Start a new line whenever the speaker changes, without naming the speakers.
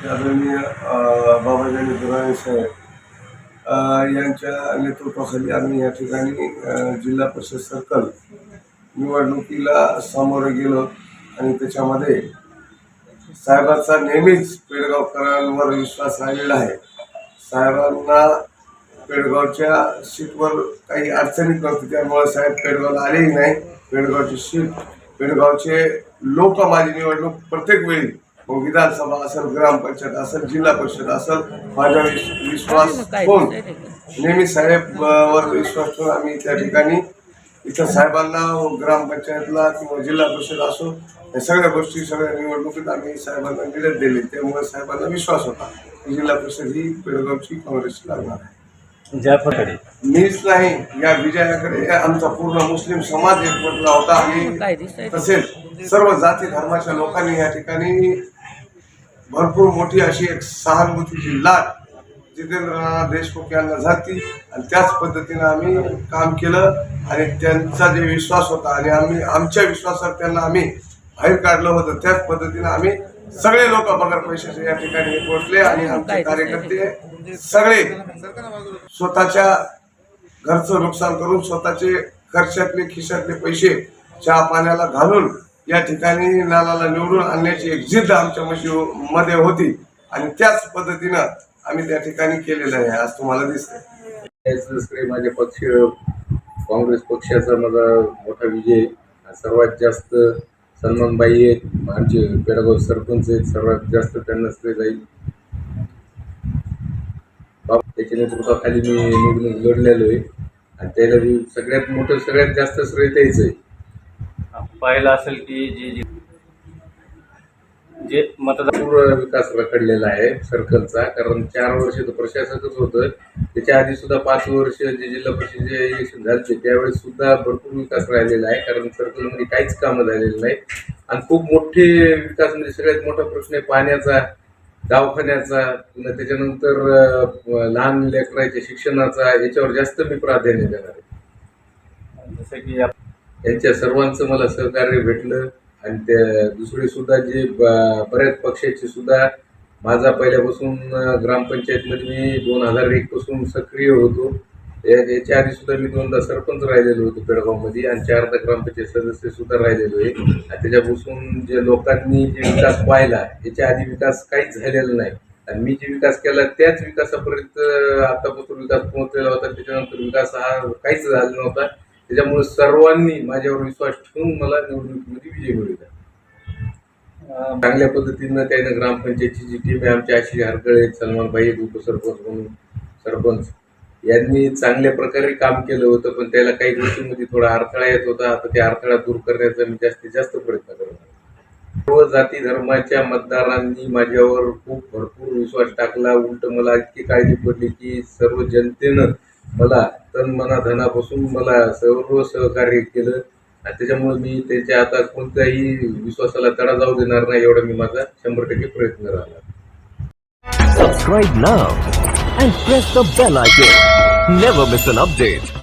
आदरणीय बाबाजानी दुराणी साहेब यांच्या नेतृत्वाखाली आम्ही या ठिकाणी जिल्हा परिषद सर्कल निवडणुकीला सामोरे गेलो आणि त्याच्यामध्ये साहेबांचा नेहमीच पेडगावकरांवर विश्वास राहिलेला आहे. साहेबांना पेडगावच्या सीटवर काही अडचणी नव्हती, त्यामुळे साहेब पेडगावला आलेही नाही. पेडगावची सीट, पेडगावचे लोक माझी निवडणूक प्रत्येक वेळी मग विधानसभा असेल, ग्रामपंचायत असेल, जिल्हा परिषद असेल, माझ्या विश्वास ठेवून नेहमी साहेब वर विश्वास ठेवून आम्ही त्या ठिकाणी इथं साहेबांना ग्रामपंचायतला किंवा जिल्हा परिषद असो या सगळ्या गोष्टी सगळ्या निवडणुकीत आम्ही साहेबांना निवेदन दिले. त्यामुळे साहेबांना विश्वास होता की जिल्हा परिषद ही पेडगावची काँग्रेसची लागणार आहे. मीच नाही, या विजयाकडे आमचा पूर्ण मुस्लिम समाज एकवटला होता आणि तसेच सर्व जाती धर्माच्या लोकांनी या ठिकाणी भरपूर मोठी अशी एक सहानुभूतीची लाट जितेंद्रनाथ देशमुख यांना झाली आणि त्याच पद्धतीनं आम्ही काम केलं आणि त्यांचा जे विश्वास होता आणि आम्ही आमच्या विश्वासात त्यांना आम्ही बाहेर काढलं होतं, त्याच पद्धतीनं आम्ही सगळे लोक बगर पैशाचे या ठिकाणी एकवटले आणि आमचे कार्यकर्ते सगळे स्वतःच्या घरचं नुकसान करून स्वतःचे खर्चातले खिशातले पैसे चहा पाण्याला घालून या ठिकाणी नानाला निवडून आणण्याची एक जिद्द आमच्या मध्ये होती आणि त्याच पद्धतीनं आम्ही त्या ठिकाणी केलेलं आहे. आज तुम्हाला दिसतंय
माझे पक्ष काँग्रेस पक्षाचा माझा मोठा विजय. सर्वात जास्त सन्मानबाई आहेत, आमचे पेडगाव सरपंच आहेत, सर्वात जास्त त्यांना श्रेय जाईल. त्याच्या नेतृत्वाखाली मी निवडणूक लढलेलो आहे आणि त्याला सगळ्यात मोठं सगळ्यात जास्त श्रेय द्यायचं आहे.
पाहिलं असेल की जे मतदार
पूर्ण विकास रखडलेला आहे सर्कलचा, कारण 4 वर्ष तर प्रशासकच होतं. त्याच्या आधी सुद्धा 5 वर्ष जे जिल्हा परिषदेचे इलेक्शन झाले त्यावेळेस सुद्धा भरपूर विकास राहिलेला आहे, कारण सर्कलमध्ये काहीच कामं झालेलं नाही. आणि खूप मोठे विकास म्हणजे सगळ्यात मोठा प्रश्न आहे पाण्याचा, दवाखान्याचा, पुन्हा त्याच्यानंतर लहान लेकरांच्या शिक्षणाचा, याच्यावर जास्त मी प्राधान्य देणार आहे.
जसं की
यांच्या सर्वांचं मला सहकार्य भेटलं आणि त्या दुसरे सुद्धा जे बऱ्याच पक्षाचे सुद्धा माझा पहिल्यापासून ग्रामपंचायतमध्ये मी 2001 पासून सक्रिय होतो. याच्या आधी सुद्धा मी 2दा सरपंच राहिलेलो होतो पेडगावमध्ये आणि 4दा ग्रामपंचायत सदस्य सुद्धा राहिलेलो आहे. आणि त्याच्यापासून जे लोकांनी जे विकास पाहिला, याच्या आधी विकास काहीच झालेला नाही आणि मी जे विकास केला त्याच विकासापर्यंत आतापासून विकास पोहोचलेला होता. त्याच्यानंतर विकास हा काहीच झाला नव्हता. त्याच्यामुळे सर्वांनी माझ्यावर विश्वास ठेवून मला निवडणुकीमध्ये विजय मिळवला. चांगल्या पद्धतीनं त्याने ग्रामपंचायतची जी टीम आहे आमच्या आशिष हरकळे, सलमानबाई उपसरपंच म्हणून सरपंच यांनी चांगल्या प्रकारे काम केलं होतं, पण त्याला काही गोष्टींमध्ये थोडा अडथळा येत होता. आता त्या अडथळा दूर करण्याचा मी जास्तीत जास्त प्रयत्न करणार. सर्व जाती धर्माच्या मतदारांनी माझ्यावर खूप भरपूर विश्वास टाकला. उलट मला इतकी काळजी पडली की सर्व जनतेनं मला तन मना धनापासून मला सर्व सहकार्य केलं आणि त्याच्यामुळे मी त्याच्या आता कोणत्याही विश्वासाला तडा जाऊ देणार नाही, एवढा मी माझा 100% प्रयत्न राहणार.
Subscribe now and press the bell icon. Never miss an update.